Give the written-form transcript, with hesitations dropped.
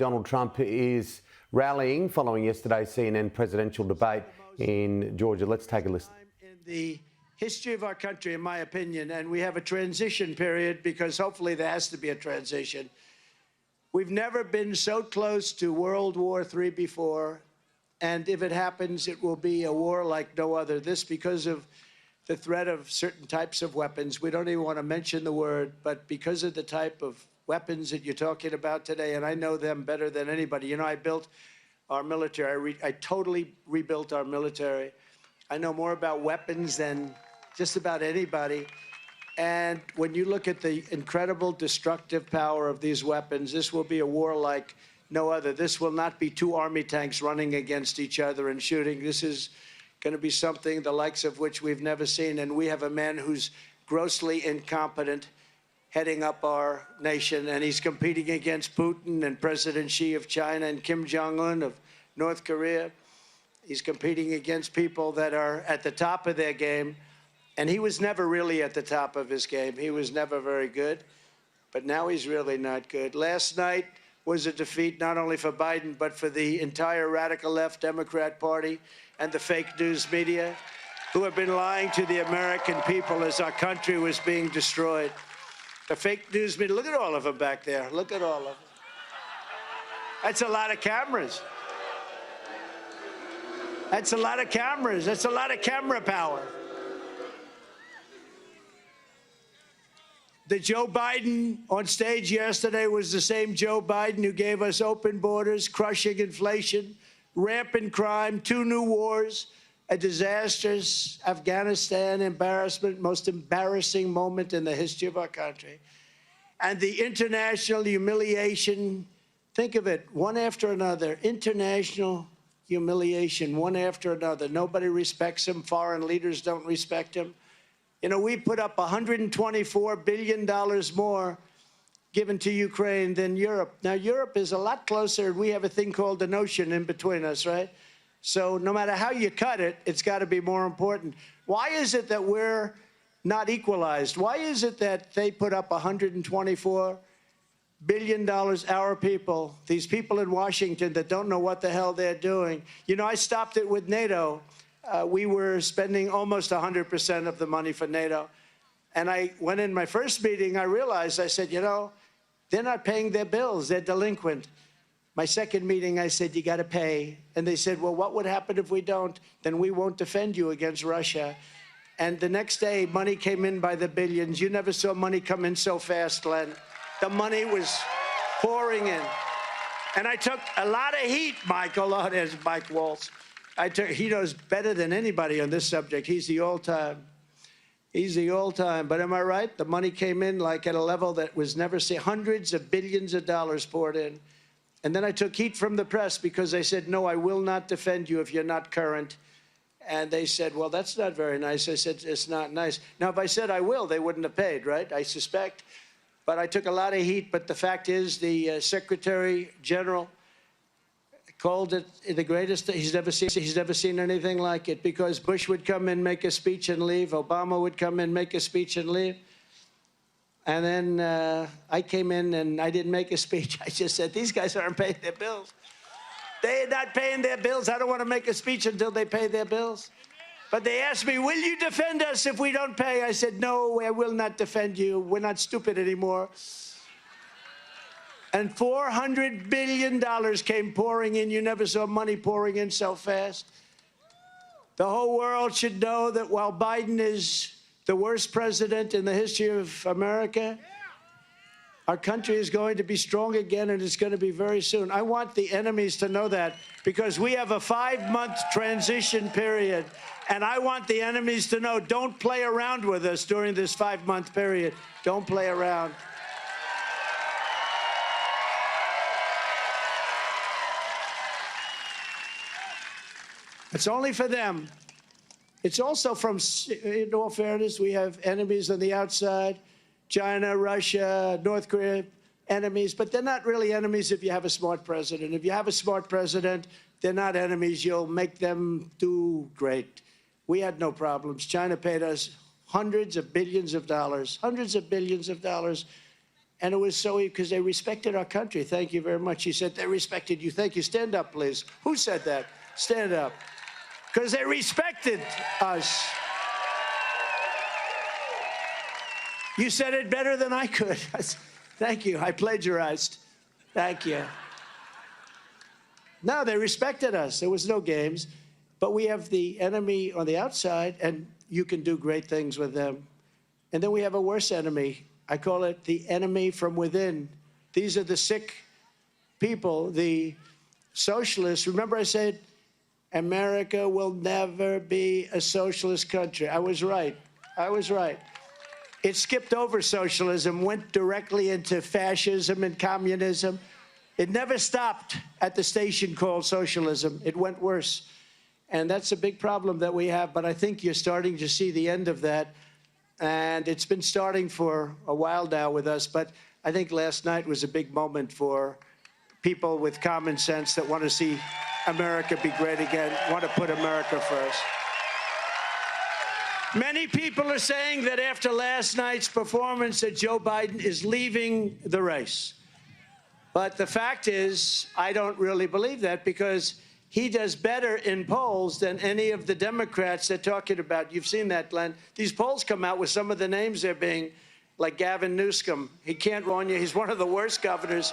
Donald Trump is rallying following yesterday's CNN presidential debate in Georgia. Let's take a listen. In the history of our country, in my opinion, and we have a transition period because hopefully there has to be a transition. We've never been so close to World War III before, and if it happens, it will be a war like no other. This because of the threat of certain types of weapons. We don't even want to mention the word, but because of the type of weapons that you're talking about today, and I know them better than anybody. You know, I built our military. I totally rebuilt our military. I know more about weapons than just about anybody. And when you look at the incredible destructive power of these weapons, this will be a war like no other. This will not be two army tanks running against each other and shooting. This is going to be something the likes of which we've never seen. And we have a man who's grossly incompetent heading up our nation, and he's competing against Putin and President Xi of China and Kim Jong-un of North Korea. He's competing against people that are at the top of their game, and he was never really at the top of his game. He was never very good, but now he's really not good. Last night was a defeat not only for Biden, but for the entire radical left Democrat Party and the fake news media who have been lying to the American people as our country was being destroyed. The fake news media, look at all of them back there. Look at all of them. That's a lot of cameras. That's a lot of cameras. That's a lot of camera power. The Joe Biden on stage yesterday was the same Joe Biden who gave us open borders, crushing inflation, rampant crime, 2 new wars, a disastrous Afghanistan embarrassment, most embarrassing moment in the history of our country. And the international humiliation, think of it, one after another, international humiliation, one after another. Nobody respects him. Foreign leaders don't respect him. You know, we put up $124 billion more given to Ukraine than Europe. Now, Europe is a lot closer. We have a thing called an ocean in between us, right? So no matter how you cut it, it's got to be more important. Why is it that we're not equalized? Why is it that they put up $124 billion, our people, these people in Washington that don't know what the hell they're doing? You know, I stopped it with NATO. We were spending almost 100% of the money for NATO. And I went in my first meeting, I realized, I said, you know, they're not paying their bills. They're delinquent. My second meeting, I said, you got to pay. And they said, well, what would happen if we don't? Then we won't defend you against Russia. And the next day, money came in by the billions. You never saw money come in so fast, Len. The money was pouring in. And I took a lot of heat, Michael. Oh, there's Mike Waltz. He knows better than anybody on this subject. He's the all-time. He's the all-time. But am I right? The money came in like at a level that was never seen. Hundreds of billions of dollars poured in. And then I took heat from the press because they said, no, I will not defend you if you're not current. And they said, well, that's not very nice. I said, it's not nice. Now, if I said I will, they wouldn't have paid, right? I suspect. But I took a lot of heat. But the fact is, the Secretary General called it the greatest. He's never seen anything like it, because Bush would come in, make a speech and leave. Obama would come in, make a speech and leave. And then I came in and I didn't make a speech. I just said, these guys aren't paying their bills. They're not paying their bills. I don't want to make a speech until they pay their bills. But they asked me, will you defend us if we don't pay? I said, no, I will not defend you. We're not stupid anymore. And $400 billion came pouring in. You never saw money pouring in so fast. The whole world should know that while Biden is the worst president in the history of America, our country is going to be strong again, and it's going to be very soon. I want the enemies to know that, because we have a 5-month transition period, and I want the enemies to know, don't play around with us during this 5-month period. Don't play around. It's only for them. It's also from, in all fairness, we have enemies on the outside, China, Russia, North Korea, enemies, but they're not really enemies if you have a smart president. If you have a smart president, they're not enemies. You'll make them do great. We had no problems. China paid us hundreds of billions of dollars, And it was so because they respected our country. Thank you very much. He said, they respected you. Thank you. Stand up, please. Who said that? Stand up. Because they respected us. You said it better than I could. Thank you. I plagiarized. Thank you. No, they respected us. There was no games. But we have the enemy on the outside, and you can do great things with them. And then we have a worse enemy. I call it the enemy from within. These are the sick people, the socialists. Remember I said, America will never be a socialist country. I was right. I was right. It skipped over socialism, went directly into fascism and communism. It never stopped at the station called socialism. It went worse. And that's a big problem that we have, but I think you're starting to see the end of that. And it's been starting for a while now with us, but I think last night was a big moment for people with common sense that want to see America be great again, want to put America first. Many people are saying that after last night's performance that Joe Biden is leaving the race. But the fact is, I don't really believe that because he does better in polls than any of the Democrats they're talking about. You've seen that, Glenn. These polls come out with some of the names they're being, like Gavin Newsom. He can't run you. He's one of the worst governors.